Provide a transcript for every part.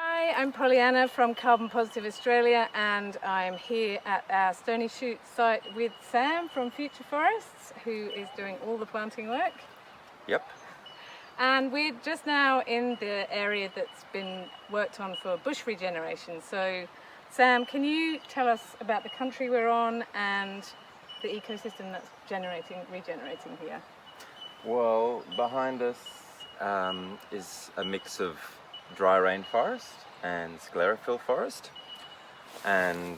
Hi, I'm Pollyanna from Carbon Positive Australia, and I'm here at our Stony Shoot site with Sam from Future Forests, who is doing all the planting work. Yep. And we're just now in the area that's been worked on for bush regeneration. So, Sam, can you tell us about the country we're on and the ecosystem that's regenerating here? Well, behind us is a mix of dry rainforest and sclerophyll forest, and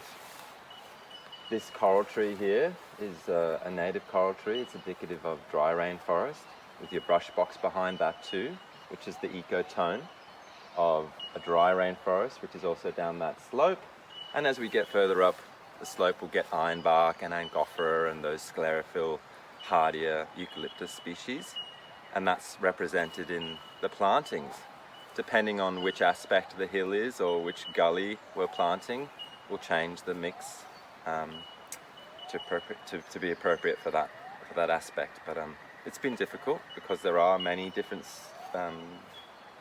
this coral tree here is a native coral tree. It's indicative of dry rainforest, with your brush box behind that too, which is the ecotone of a dry rainforest, which is also down that slope. And as we get further up the slope, we'll get ironbark and angophora and those sclerophyll hardier eucalyptus species, and that's represented in the plantings. Depending on which aspect of the hill is or which gully we're planting, will change the mix to be appropriate for that aspect. But it's been difficult because there are many different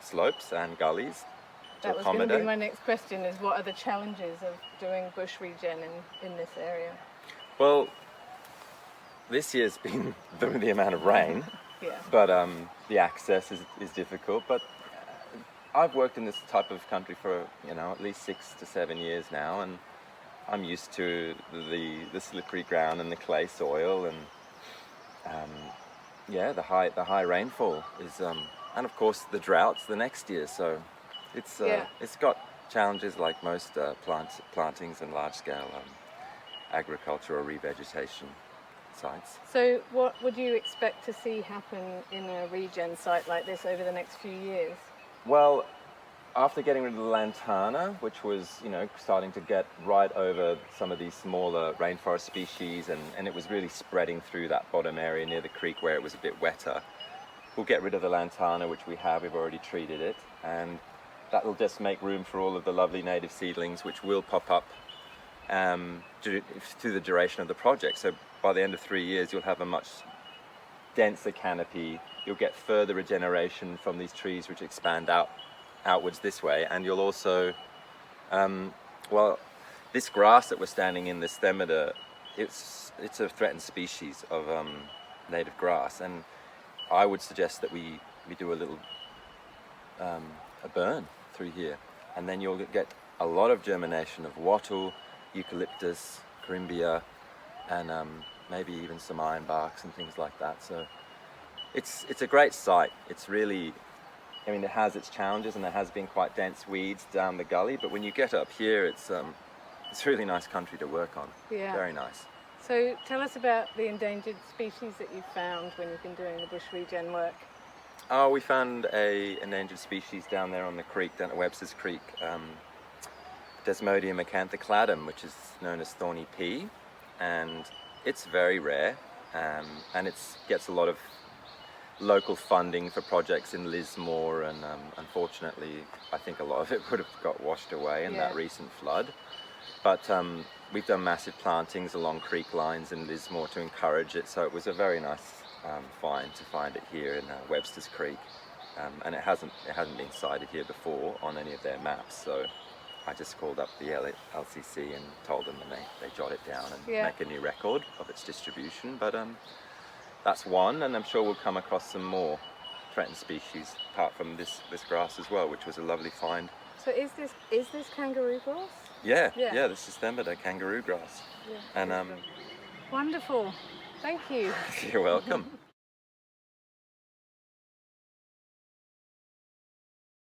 slopes and gullies to That was accommodate. going to be my next question, is what are the challenges of doing bush regen in this area? Well, this year's been the amount of rain, Yeah. but the access is difficult. But I've worked in this type of country for at least 6 to 7 years now, and I'm used to the slippery ground and the clay soil, and the high rainfall is, and of course the droughts the next year. So it's got challenges like most plantings and large scale agriculture or revegetation sites. So what would you expect to see happen in a regen site like this over the next few years? Well, after getting rid of the lantana, which was, starting to get right over some of these smaller rainforest species, and it was really spreading through that bottom area near the creek where it was a bit wetter, we'll get rid of the lantana, which we've already treated it, and that will just make room for all of the lovely native seedlings which will pop up through the duration of the project. So by the end of 3 years, you'll have a much denser canopy. You'll get further regeneration from these trees which expand outwards this way, and you'll also, this grass that we're standing in, the Setaria, it's a threatened species of native grass, and I would suggest that we do a little a burn through here, and then you'll get a lot of germination of wattle, eucalyptus, corimbia, and maybe even some ironbarks and things like that. So it's a great site. It's really, it has its challenges, and there has been quite dense weeds down the gully, but when you get up here, it's really nice country to work on. Yeah. Very nice. So tell us about the endangered species that you've found when you've been doing the bush regen work. Oh, we found a endangered species down there on the creek, down at Webster's Creek, Desmodium acanthocladum, which is known as thorny pea, and it's very rare, and it gets a lot of local funding for projects in Lismore, and unfortunately I think a lot of it would have got washed away in that recent flood. But we've done massive plantings along creek lines in Lismore to encourage it, so it was a very nice find to find it here in Webster's Creek, and it hasn't been cited here before on any of their maps, so I just called up the LCC and told them, and they jot it down and make a new record of its distribution. But that's one, and I'm sure we'll come across some more threatened species apart from this grass as well, which was a lovely find. So is this kangaroo grass? Yeah, this is Themba kangaroo grass. Yeah. And Wonderful. Thank you. you're welcome.